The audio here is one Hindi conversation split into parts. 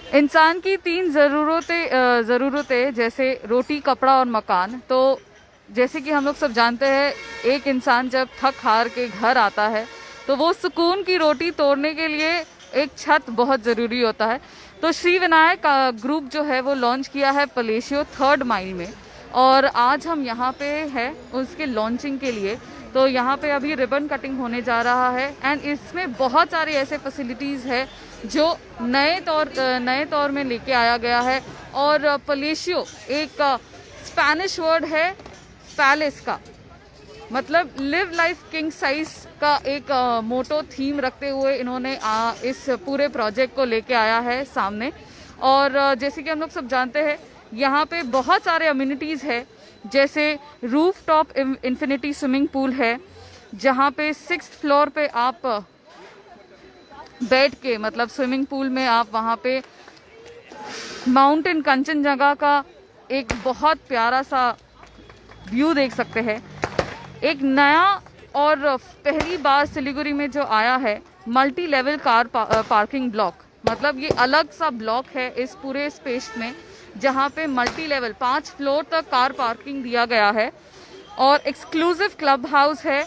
इंसान की तीन ज़रूरतें जैसे रोटी, कपड़ा और मकान। तो जैसे कि हम लोग सब जानते हैं, एक इंसान जब थक हार के घर आता है तो वो सुकून की रोटी तोड़ने के लिए एक छत बहुत ज़रूरी होता है। तो श्री विनायक ग्रुप जो है वो लॉन्च किया है पलेशियो 3rd माइल में, और आज हम यहाँ पे हैं उसके लॉन्चिंग के लिए। तो यहाँ पे अभी रिबन कटिंग होने जा रहा है एंड इसमें बहुत सारे ऐसे फैसिलिटीज़ है जो नए तौर में लेके आया गया है। और पलेशियो एक स्पेनिश वर्ड है पैलेस का, मतलब लिव लाइफ किंग साइज का एक मोटो थीम रखते हुए इन्होंने इस पूरे प्रोजेक्ट को लेके आया है सामने। और जैसे कि हम लोग सब जानते हैं, यहाँ पे बहुत सारे अम्यूनिटीज़ है, जैसे roof top infinity swimming pool है, जहाँ पे 6th फ्लोर पे आप बैठ के, मतलब स्विमिंग पूल में आप वहाँ पे माउंटेन कंचनजंगा का एक बहुत प्यारा सा व्यू देख सकते हैं। एक नया और पहली बार सिलीगुड़ी में जो आया है multi level car parking block, मतलब ये अलग सा ब्लॉक है इस पूरे स्पेस में, जहाँ पे मल्टी लेवल 5 फ्लोर तक कार पार्किंग दिया गया है। और एक्सक्लूसिव क्लब हाउस है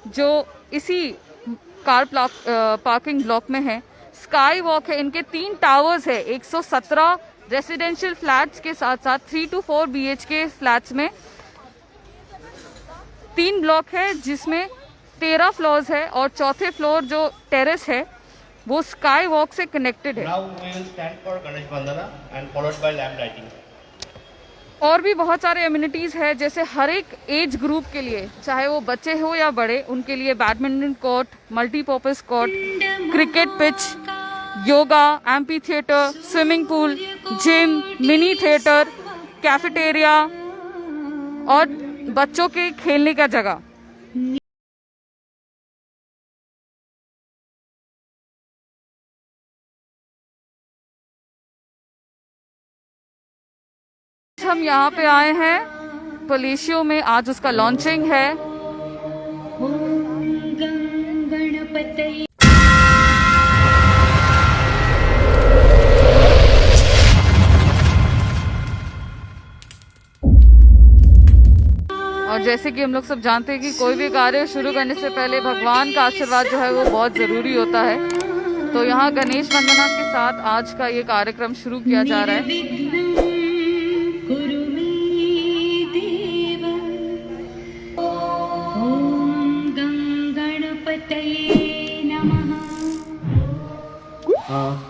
जो इसी कार पार्किंग ब्लॉक में है। स्काई वॉक है, इनके 3 टावर्स है, 117 रेसिडेंशियल फ्लैट्स के साथ साथ 3 to 4 BHK फ्लैट्स में 3 ब्लॉक है, जिसमें 13 फ्लोर्स है और चौथे फ्लोर जो टेरेस है वो स्काई वॉक से कनेक्टेड है। Now we will stand for Ganesh Vandana and followed by lamp lighting. और भी बहुत सारे एम्यूनिटीज़ है, जैसे हर एक एज ग्रुप के लिए, चाहे वो बच्चे हो या बड़े, उनके लिए badminton court, multipurpose court, cricket pitch, yoga, amphi theatre, swimming pool, gym, mini theatre, cafeteria और बच्चों के खेलने का जगह। हम यहाँ पे आए हैं पलेशियो में, आज उसका लॉन्चिंग है। और जैसे कि हम लोग सब जानते हैं कि कोई भी कार्य शुरू करने से पहले भगवान का आशीर्वाद जो है वो बहुत ज़रूरी होता है। तो यहाँ गणेश वंदना के साथ आज का ये कार्यक्रम शुरू किया जा रहा है।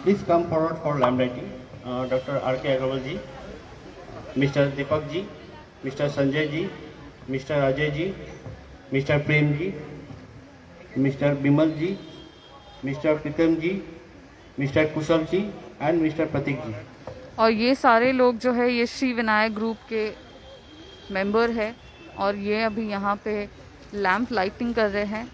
Please come forward for lamp lighting. Dr. R.K. Agarwal ji, Mr. Deepak ji, Mr. Sanjay ji, Mr. Ajay ji, Mr. Prem ji, Mr. Bimal ji, Mr. Pritam ji, Mr. Kushal ji and Mr. Pratik ji. और ये सारे लोग जो है ये श्री विनायक ग्रुप के मेंबर है और ये अभी यहाँ पे लैंप लाइटिंग कर रहे हैं।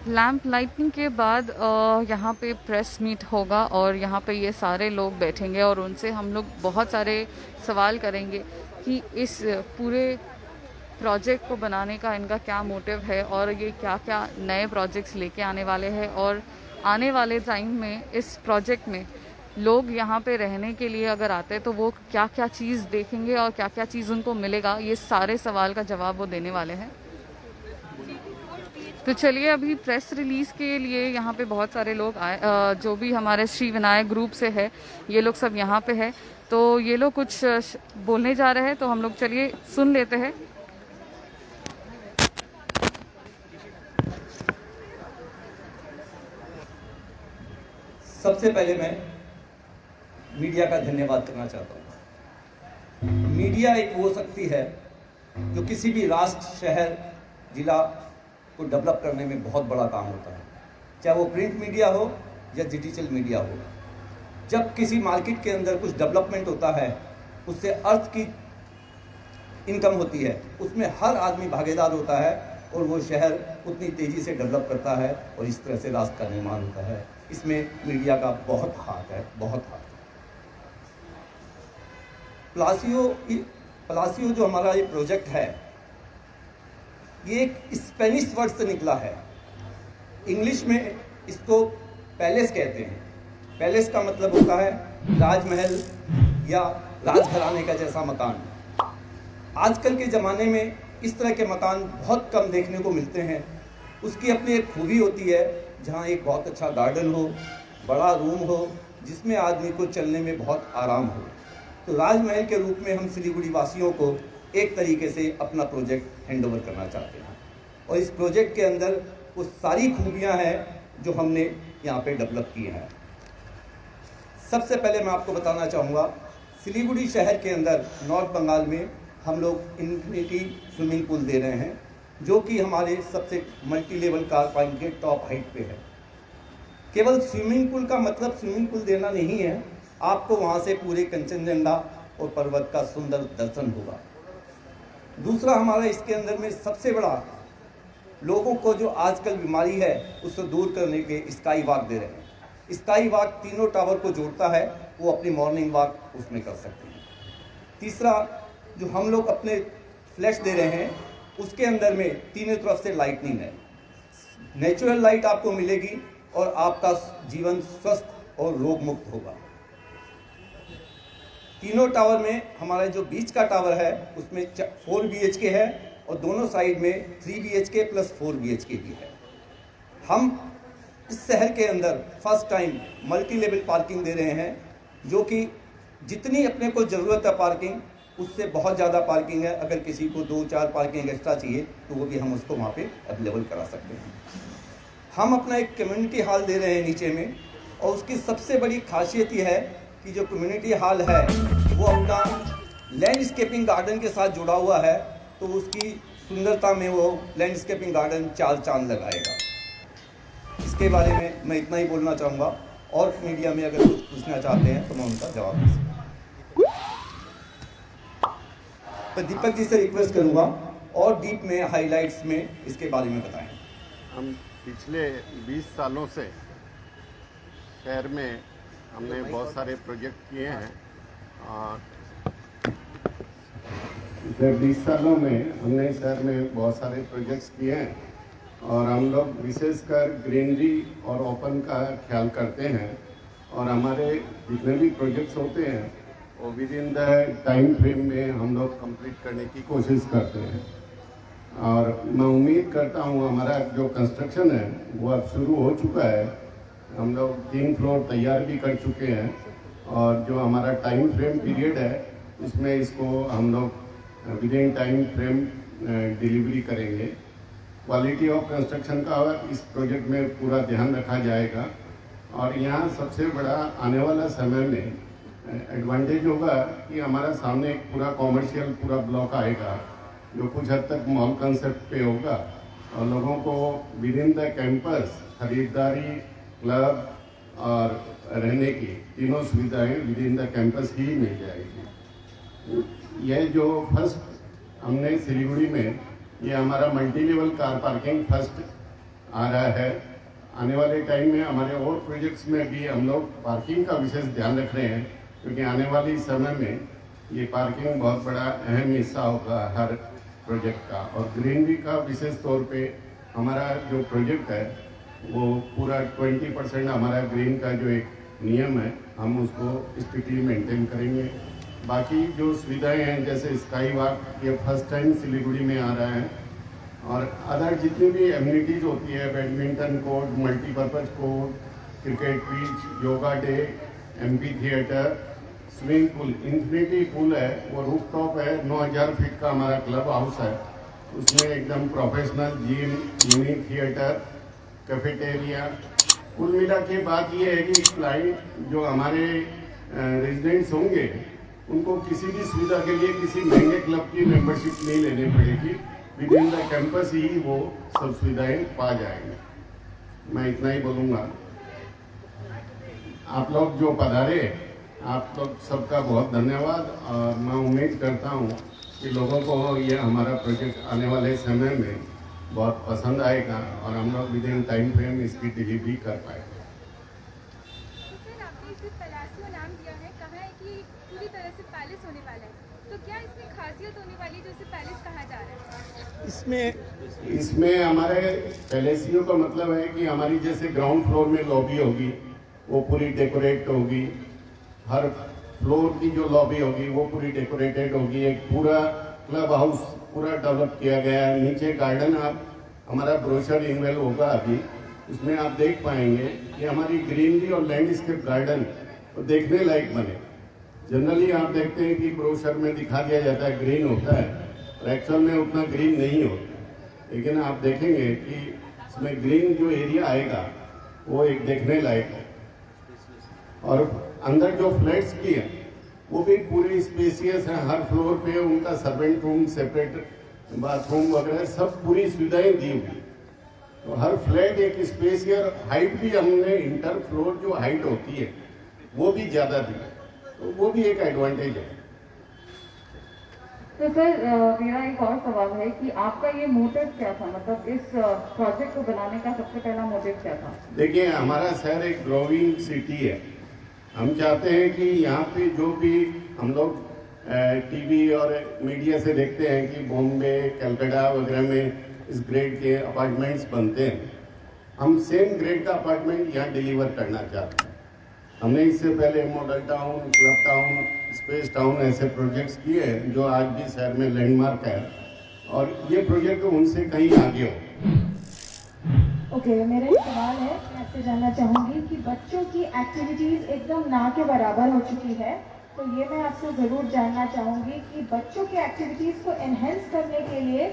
लैंप लाइटिंग के बाद यहाँ पे प्रेस मीट होगा और यहाँ पे ये सारे लोग बैठेंगे और उनसे हम लोग बहुत सारे सवाल करेंगे कि इस पूरे प्रोजेक्ट को बनाने का इनका क्या मोटिव है और ये क्या क्या नए प्रोजेक्ट्स लेके आने वाले हैं, और आने वाले टाइम में इस प्रोजेक्ट में लोग यहाँ पे रहने के लिए अगर आते हैं तो वो क्या क्या चीज़ देखेंगे और क्या क्या चीज़ उनको मिलेगा, ये सारे सवाल का जवाब वो देने वाले हैं। तो चलिए, अभी प्रेस रिलीज़ के लिए यहाँ पे बहुत सारे लोग आए, जो भी हमारे श्री विनायक ग्रुप से है ये लोग सब यहाँ पे है। तो ये लोग कुछ बोलने जा रहे हैं, तो हम लोग चलिए सुन लेते हैं। सबसे पहले मैं मीडिया का धन्यवाद करना चाहता हूँ। मीडिया एक वो शक्ति है जो किसी भी राष्ट्र, शहर, जिला को डेवलप करने में बहुत बड़ा काम होता है, चाहे वो प्रिंट मीडिया हो या डिजिटल मीडिया हो। जब किसी मार्केट के अंदर कुछ डेवलपमेंट होता है, उससे अर्थ की इनकम होती है, उसमें हर आदमी भागीदार होता है और वो शहर उतनी तेज़ी से डेवलप करता है और इस तरह से राष्ट्र का निर्माण होता है। इसमें मीडिया का बहुत हाथ है, बहुत हाथ है। पलासियो जो हमारा ये प्रोजेक्ट है, ये एक स्पेनिश वर्ड से निकला है। इंग्लिश में इसको पैलेस कहते हैं। पैलेस का मतलब होता है राजमहल या राजघराने का जैसा मकान। आजकल के ज़माने में इस तरह के मकान बहुत कम देखने को मिलते हैं। उसकी अपनी एक खूबी होती है, जहाँ एक बहुत अच्छा गार्डन हो, बड़ा रूम हो, जिसमें आदमी को चलने में बहुत आराम हो। तो राजमहल के रूप में हम सिलीगुड़ी वासियों को एक तरीके से अपना प्रोजेक्ट हैंडओवर करना चाहते हैं, और इस प्रोजेक्ट के अंदर वो सारी खूबियाँ हैं जो हमने यहाँ पे डेवलप की हैं। सबसे पहले मैं आपको बताना चाहूँगा, सिलीगुड़ी शहर के अंदर नॉर्थ बंगाल में हम लोग इन्फिनिटी स्विमिंग पूल दे रहे हैं, जो कि हमारे सबसे मल्टी लेवल कार पार्किंग के टॉप हाइट पे है। केवल स्विमिंग पूल का मतलब स्विमिंग पूल देना नहीं है, आपको वहाँ से पूरे कंचनजंगा और पर्वत का सुंदर दर्शन होगा। दूसरा, हमारा इसके अंदर में सबसे बड़ा लोगों को जो आजकल बीमारी है उसको दूर करने के स्काई वॉक दे रहे हैं। स्काई वॉक तीनों टावर को जोड़ता है, वो अपनी मॉर्निंग वॉक उसमें कर सकते हैं। तीसरा, जो हम लोग अपने फ्लैश दे रहे हैं, उसके अंदर में तीनों तरफ से लाइटनिंग है। नेचुरल लाइट आपको मिलेगी और आपका जीवन स्वस्थ और रोग मुक्त होगा। तीनों टावर में हमारा जो बीच का टावर है उसमें 4 BHK है, और दोनों साइड में 3 BHK प्लस 4 BHK भी है। हम इस शहर के अंदर first time multi level parking दे रहे हैं, जो कि जितनी अपने को ज़रूरत है पार्किंग, उससे बहुत ज़्यादा पार्किंग है। अगर किसी को 2-4 पार्किंग एक्स्ट्रा चाहिए तो वो भी हम उसको वहाँ पे अवेलेबल करा सकते हैं। हम अपना एक कम्युनिटी हॉल दे रहे हैं नीचे में, और उसकी सबसे बड़ी खासियत ये है कि जो कम्युनिटी हॉल है वो अपना लैंडस्केपिंग गार्डन के साथ जुड़ा हुआ है, तो उसकी सुंदरता में वो लैंडस्केपिंग गार्डन चार चांद लगाएगा। इसके बारे में मैं इतना ही बोलना चाहूँगा, और मीडिया में अगर कुछ पूछना चाहते हैं तो मैं उनका जवाब दे सकूँ। तो दीपक जी से रिक्वेस्ट करूँगा और डीप में हाइलाइट्स में इसके बारे में बताएं। हम पिछले 20 सालों से शहर में हमने बहुत सारे प्रोजेक्ट किए हैं, और पिछले 20 सालों में हमने शहर में बहुत सारे प्रोजेक्ट्स किए हैं, और हम लोग विशेषकर ग्रीनरी और ओपन का ख्याल करते हैं, और हमारे जितने भी प्रोजेक्ट्स होते हैं वो with in the time frame में हम लोग कंप्लीट करने की कोशिश करते हैं। और मैं उम्मीद करता हूँ हमारा जो कंस्ट्रक्शन है वो अब शुरू हो चुका है। हम लोग 3 फ्लोर तैयार भी कर चुके हैं, और जो हमारा टाइम फ्रेम पीरियड है इसमें इसको हम लोग with in time frame delivery करेंगे। क्वालिटी ऑफ कंस्ट्रक्शन का इस प्रोजेक्ट में पूरा ध्यान रखा जाएगा, और यहाँ सबसे बड़ा आने वाला समय में एडवांटेज होगा कि हमारा सामने एक पूरा कॉमर्शियल पूरा ब्लॉक आएगा, जो कुछ हद तक मॉल कंसेप्ट पे होगा, और लोगों को विद इन द कैंपस खरीदारी, क्लब और रहने की तीनों सुविधाएं विद इन द कैंपस ही मिल जाएगी। यह जो फर्स्ट हमने सिलीगुड़ी में, ये हमारा multi level car parking first आ रहा है। आने वाले टाइम में हमारे और प्रोजेक्ट्स में भी हम लोग पार्किंग का विशेष ध्यान रख रहे हैं, क्योंकि आने वाली समय में ये पार्किंग बहुत बड़ा अहम हिस्सा होगा हर प्रोजेक्ट का। और ग्रीनरी का विशेष तौर पे हमारा जो प्रोजेक्ट है वो पूरा 20% हमारा ग्रीन का जो एक नियम है हम उसको स्ट्रिक्टली मेंटेन करेंगे। बाकी जो सुविधाएं हैं जैसे स्काई वॉक, ये फर्स्ट टाइम सिलीगुड़ी में आ रहा है, और अदर जितनी भी एम्यूनिटीज़ होती है, badminton court, multipurpose court, cricket pitch, yoga day, MP theatre, swimming pool, infinity pool है, वो रूफ टॉप है, 9000 फीट का हमारा क्लब हाउस है, उसमें एकदम professional gym, mini theatre, cafeteria. कुल मिला के बात ये है कि क्लाइंट जो हमारे रेजिडेंट्स होंगे उनको किसी भी सुविधा के लिए किसी महंगे क्लब की मेंबरशिप नहीं लेनी पड़ेगी, विद इन द कैंपस ही वो सब सुविधाएं पा जाएंगे। मैं इतना ही बोलूँगा। आप लोग जो पधारे, आप लोग सबका बहुत धन्यवाद, और मैं उम्मीद करता हूँ कि लोगों को ये हमारा प्रोजेक्ट आने वाले समय में बहुत पसंद आएगा, और हम लोग विद इन टाइम फ्रेम इसकी डिलीवरी कर पाएंगे। सर, आपने इसे पलासियो नाम दिया है, कहा है कि पूरी तरह से पैलेस होने वाला है, तो क्या इसमें खासियत होने वाली है जो इसे पैलेस कहा जा रहा है? इसमें हमारे पैलेसियो का मतलब है कि हमारी जैसे ग्राउंड फ्लोर में लॉबी होगी वो पूरी डेकोरेट होगी, हर फ्लोर की जो लॉबी होगी वो पूरी डेकोरेटेड होगी, एक पूरा क्लब हाउस पूरा डेवलप किया गया है। नीचे गार्डन आप हमारा ब्रोशर इनवेल होगा अभी, उसमें आप देख पाएंगे कि हमारी ग्रीनरी और लैंडस्केप गार्डन तो देखने लायक बने। जनरली आप देखते हैं कि ब्रोशर में दिखा दिया जाता है ग्रीन होता है, और एक्चुअल में उतना ग्रीन नहीं होता, लेकिन आप देखेंगे कि इसमें ग्रीन जो एरिया आएगा वो एक देखने लायक है। और अंदर जो फ्लैट्स भी है वो भी पूरी स्पेसियस है, हर फ्लोर पे उनका सर्वेंट रूम, सेपरेट बाथरूम वगैरह सब पूरी सुविधाएं दी हुई। तो हर फ्लैट एक स्पेसियर, हाइट भी हमने इंटर फ्लोर जो हाइट होती है वो भी ज़्यादा दी, तो वो भी एक एडवांटेज है। तो सर मेरा एक और सवाल है कि आपका ये मोटिव क्या था, मतलब इस प्रोजेक्ट को बनाने का सबसे पहला मोटिव क्या था? देखिए, हमारा शहर एक ग्रोइंग सिटी है। हम चाहते हैं कि यहाँ पे जो भी हम लोग टीवी और मीडिया से देखते हैं कि बॉम्बे, कलकत्ता वगैरह में इस ग्रेड के अपार्टमेंट्स बनते हैं, हम सेम ग्रेड का अपार्टमेंट यहाँ डिलीवर करना चाहते हैं। हमने इससे पहले model town, club town, space town ऐसे प्रोजेक्ट्स किए हैं जो आज भी शहर में लैंडमार्क है, और ये प्रोजेक्ट उनसे कहीं आगे हो। ओके, मेरा एक सवाल है, मैं आपसे जानना चाहूँगी कि बच्चों की एक्टिविटीज़ एकदम ना के बराबर हो चुकी है, तो ये मैं आपसे ज़रूर जानना चाहूँगी कि बच्चों की एक्टिविटीज़ को एनहेंस करने के लिए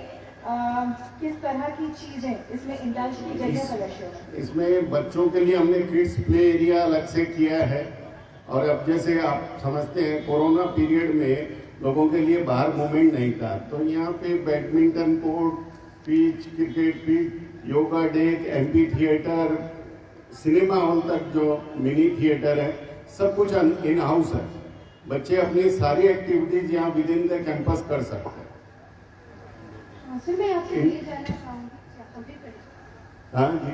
किस तरह की चीज़ें इसमें इंडल्ज की गई है कलेक्शन में? इसमें बच्चों के लिए हमने किड्स प्ले एरिया अलग से किया है, और अब जैसे आप समझते हैं कोरोना पीरियड में लोगों के लिए बाहर मूवमेंट नहीं था, तो यहाँ पे badminton court, pitch, cricket pitch, yoga deck, amphi theatre, cinema hall तक जो मिनी थिएटर है, सब कुछ इन हाउस है। बच्चे अपनी सारी एक्टिविटीज यहाँ विद इन द कैंपस कर सकते हैं। सर, मैं आपसे ये जानना चाहूँगी, हाँ जी,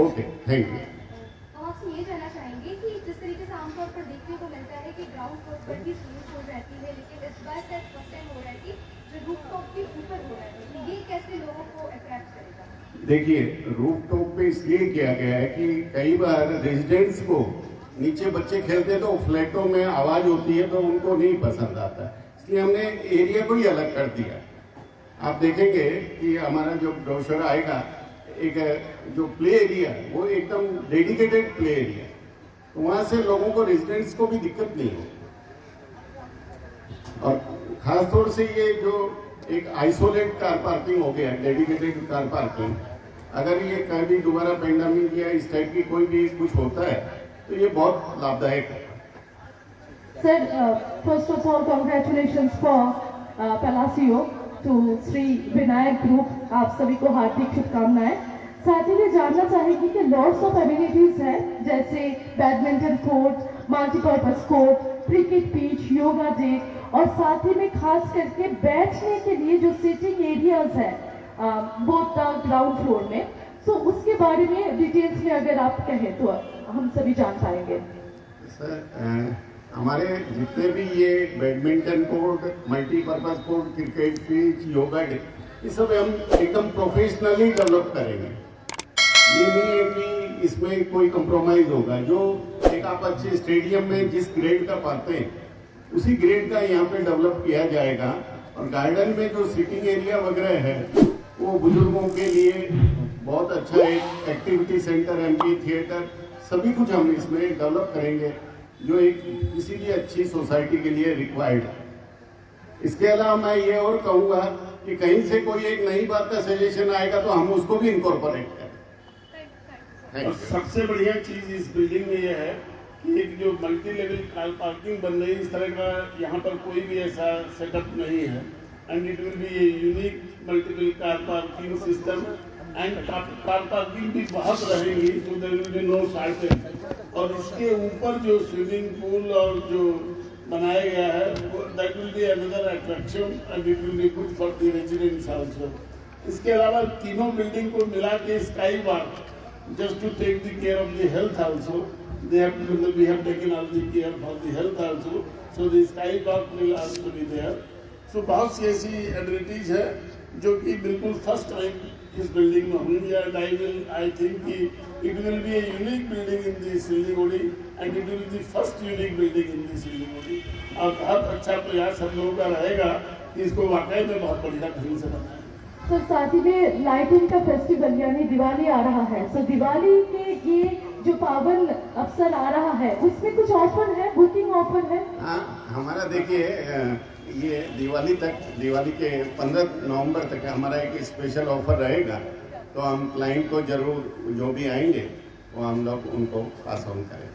ओके, थैंक यू। हम आपसे ये जानना चाहेंगे कि जिस तरीके से आमतौर पर देखने को मिलता है कि ग्राउंड फ्लोर पर भी स्विमिंग पूल रहती है, लेकिन इस बार शायद फर्स्ट टाइम हो रहा है कि जो रूफटॉप के ऊपर हो रहा है, तो ये कैसे लोगों को अट्रैक्ट करेगा? देखिए, रूफटॉप पे इसलिए किया गया है कि कई बार रेजिडेंट्स को नीचे बच्चे खेलते हैं तो फ्लैटों में आवाज होती है तो उनको नहीं पसंद आता, इसलिए हमने एरिया को ही अलग कर दिया। आप देखेंगे कि हमारा जो ब्रोशर आएगा, एक जो प्ले एरिया वो एकदम डेडिकेटेड प्ले एरिया, तो वहाँ से लोगों को, रेजिडेंट्स को भी दिक्कत नहीं हो। और खासतौर से ये जो एक आइसोलेट कार पार्किंग हो गया, डेडिकेटेड कार पार्किंग, अगर ये कभी दोबारा पेंडेमिक या इस टाइप की कोई भी कुछ होता है तो ये बहुत लाभदायक है। Sir, first of all congratulations for Palacio to Shri Vinayak group, आप सभी को हार्दिक शुभकामनाएं। साथ ही मैं जानना चाहेंगी कि लॉट्स ऑफ एमिनिटीज है, जैसे badminton court, multipurpose court, cricket pitch, yoga deck, और साथ ही में खास करके बैठने के लिए जो सिटिंग एरियाज है बोथ ग्राउंड फ्लोर में, तो उसके बारे में डिटेल्स में अगर आप कहें तो हम सभी जान पाएंगे। सर, हमारे जितने भी ये badminton court, multipurpose court, cricket pitch, yoga day, ये सब हम एकदम प्रोफेशनली डेवलप करेंगे। ये नहीं है कि इसमें कोई कंप्रोमाइज होगा। जो एक आप अच्छे स्टेडियम में जिस ग्रेड का पाते हैं उसी ग्रेड का यहाँ पे डेवलप किया जाएगा। और गार्डन में जो सिटिंग एरिया वगैरह है वो बुजुर्गों के लिए बहुत अच्छा एक एक्टिविटी सेंटर, एम्पी थिएटर, सभी कुछ हम इसमें डेवलप करेंगे जो एक किसी भी अच्छी सोसाइटी के लिए रिक्वायर्ड है। इसके अलावा मैं ये और कहूँगा कि कहीं से कोई एक नई बात का सजेशन आएगा तो हम उसको भी इनकॉर्पोरेट करें। और सबसे बढ़िया चीज इस बिल्डिंग में यह है कि एक जो मल्टी लेवल कार पार्किंग बन रही है, इस तरह का यहाँ पर कोई भी ऐसा सेटअप नहीं है, and it will be a unique multiple car parking system, and car parking भी बहुत रहेंगी, so there will be no shortage. और इसके ऊपर जो स्विमिंग पूल और जो बनाया गया है that will be another attraction and it will be good for the residents also. इसके अलावा तीनों बिल्डिंग को मिला के sky walk, just to take the care of the health also, we have taken all the care for the health also, so the skywalk will also be there. So बहुत सी ऐसी एमिनिटीज है जो कि बिल्कुल फर्स्ट टाइम इस बिल्डिंग में होंगी, एंड आई थिंक कि it will be a unique building in the Siliguri, and it will be first unique building in the Siliguri. और बहुत अच्छा प्रयास हम लोगों का रहेगा कि इसको वाकई में बहुत बढ़िया ढंग से बनाएं। तो साथ ही में लाइटिंग का फेस्टिवल यानी दिवाली आ रहा है, तो दिवाली के ये जो पावन अवसर आ रहा है उसमें कुछ ऑफर है, बुकिंग ऑफर है? हाँ, हमारा देखिए ये दिवाली के 15 नवंबर तक हमारा एक स्पेशल ऑफर रहेगा, तो हम क्लाइंट को जरूर जो भी आएंगे वो हम लोग उनको पास ऑन करें।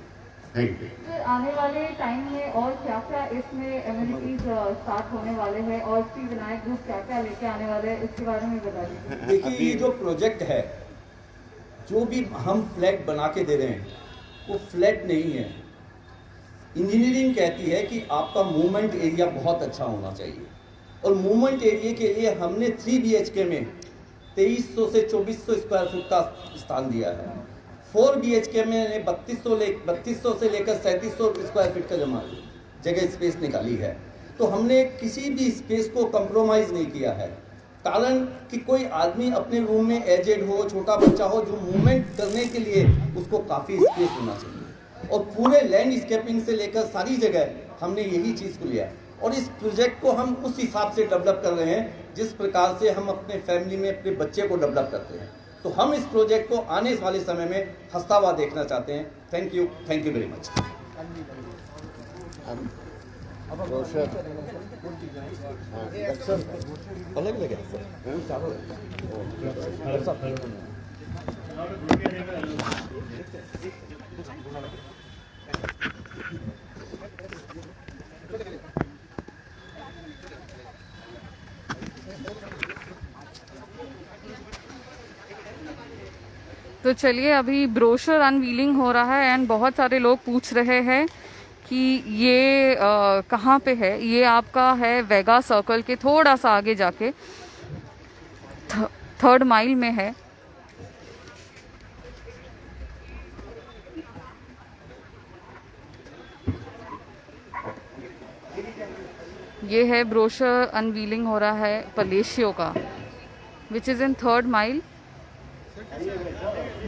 Thank you. सर, आने वाले टाइम में और क्या क्या इसमें एमिनिटीज स्टार्ट होने वाले हैं और श्री विनायक ग्रुप क्या क्या लेके आने वाले हैं, इसके बारे में बता दीजिए। देखिए, ये जो प्रोजेक्ट है, जो भी हम फ्लैट बना के दे रहे हैं वो फ्लैट नहीं है। इंजीनियरिंग कहती है कि आपका मूवमेंट एरिया बहुत अच्छा होना चाहिए, और मूवमेंट एरिया के लिए हमने 3 BHK में 2300 से 2400 स्क्वायर फुट का स्थान दिया है। 4 BHK में 3200 से लेकर 3700 स्क्वायर फीट का जगह स्पेस निकाली है। तो हमने किसी भी स्पेस को कंप्रोमाइज़ नहीं किया है, कारण कि कोई आदमी अपने रूम में एजेड हो, छोटा बच्चा हो, जो मूवमेंट करने के लिए उसको काफ़ी स्पेस होना चाहिए। और पूरे लैंडस्केपिंग से लेकर सारी जगह हमने यही चीज़ को लिया, और इस प्रोजेक्ट को हम उस हिसाब से डेवलप कर रहे हैं जिस प्रकार से हम अपने फैमिली में अपने बच्चे को डेवलप करते हैं। तो हम इस प्रोजेक्ट को आने वाले समय में हंसता हुआ देखना चाहते हैं। Thank you very much. अलग लगे तो चलिए, अभी ब्रोशर अनवीलिंग हो रहा है एंड बहुत सारे लोग पूछ रहे हैं कि ये कहाँ पे है। ये आपका है वेगा सर्कल के थोड़ा सा आगे जाके 3rd माइल में है। ये है ब्रोशर अनवीलिंग हो रहा है पलेशियो का, which is in 3rd mile.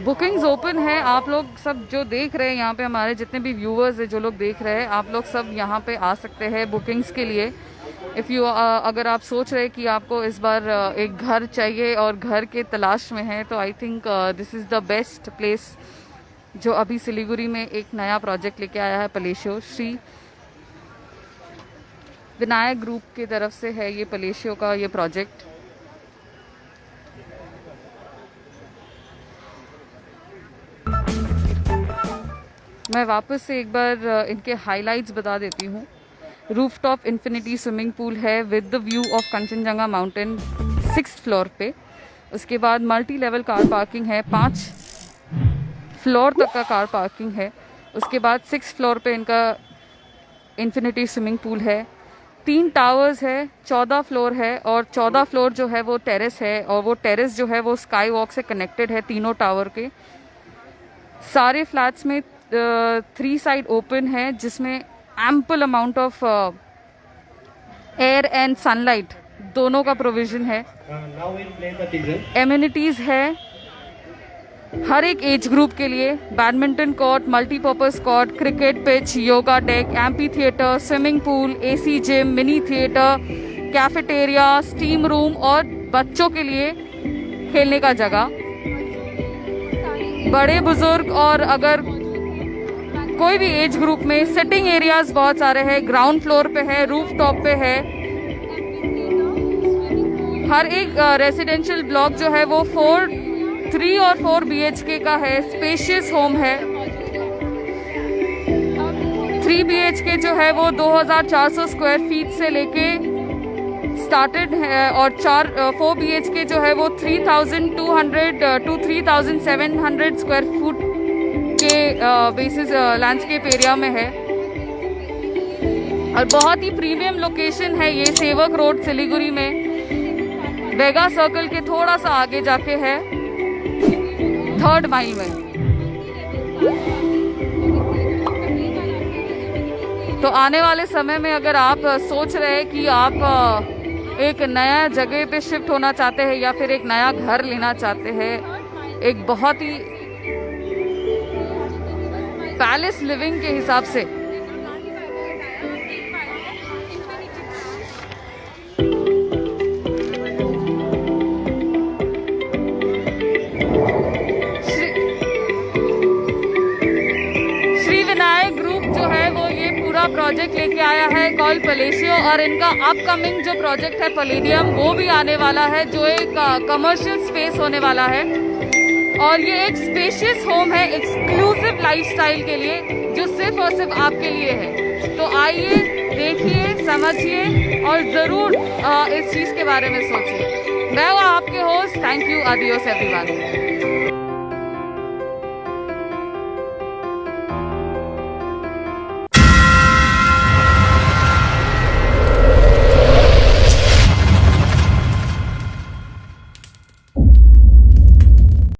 Bookings open है। आप लोग सब जो देख रहे हैं यहाँ पे, हमारे जितने भी व्यूअर्स हैं, जो लोग देख रहे हैं, आप लोग सब यहाँ पे आ सकते हैं बुकिंग्स के लिए। अगर आप सोच रहे हैं कि आपको इस बार एक घर चाहिए और घर के तलाश में है, तो I think this is the best place जो अभी सिलीगुड़ी में एक नया प्रोजेक्ट लेके आया है पलेशियो। श्री विनायक ग्रुप की तरफ से है ये पलेशियो का ये प्रोजेक्ट। मैं वापस से एक बार इनके हाइलाइट्स बता देती हूँ। रूफटॉप इन्फिनिटी स्विमिंग पूल है with the view of Kanchenjunga mountain 6th floor पे। उसके बाद मल्टी लेवल कार पार्किंग है, 5 फ्लोर तक का कार पार्किंग है। उसके बाद 6th फ्लोर पे इनका इन्फिनिटी स्विमिंग पूल है। 3 टावर्स है, 14 फ्लोर है, और 14 फ्लोर जो है वो टेरेस है, और वो टेरेस जो है वो स्काई वॉक से कनेक्टेड है तीनों टावर के। सारे फ्लैट्स में 3 साइड ओपन है, जिसमें ample amount of air and sunlight दोनों का प्रोविजन है। एमिनिटीज है हर एक एज ग्रुप के लिए, badminton court, multipurpose court, cricket pitch, yoga deck, amphi theatre, swimming pool, AC gym, mini theatre, cafeteria, steam room और बच्चों के लिए खेलने का जगह। बड़े बुजुर्ग और अगर कोई भी एज ग्रुप में सिटिंग एरियाज बहुत सारे हैं। ग्राउंड फ्लोर पे है, रूफ टॉप पे है। हर एक रेसिडेंशियल ब्लॉक जो है वो 3 और 4 BHK का है। स्पेशियस होम है। 3 BHK जो है वो 2400 स्क्वायर फीट से लेके स्टार्टेड है, और 4 BHK जो है वो 3200 to 3700 स्क्वायर फुट के बेसिस लैंडस्केप एरिया में है। और बहुत ही प्रीमियम लोकेशन है ये, सेवक रोड सिलीगुड़ी में, वेगा सर्कल के थोड़ा सा आगे जाके है, 3rd माइल में। तो आने वाले समय में अगर आप सोच रहे हैं कि आप एक नया जगह पे शिफ्ट होना चाहते हैं या फिर एक नया घर लेना चाहते हैं, एक बहुत ही पैलेस लिविंग के हिसाब से, श्री विनायक ग्रुप जो है वो ये पूरा प्रोजेक्ट लेके आया है कॉल पलेशियो, और इनका अपकमिंग जो प्रोजेक्ट है पैलेडियम वो भी आने वाला है, जो एक कमर्शियल स्पेस होने वाला है। और ये एक स्पेशियस होम है एक्सक्लूसिव लाइफस्टाइल के लिए, जो सिर्फ और सिर्फ आपके लिए है। तो आइए, देखिए, समझिए और ज़रूर इस चीज़ के बारे में सोचिए। मैं हूँ आपके host. Thank you. Adios everyone.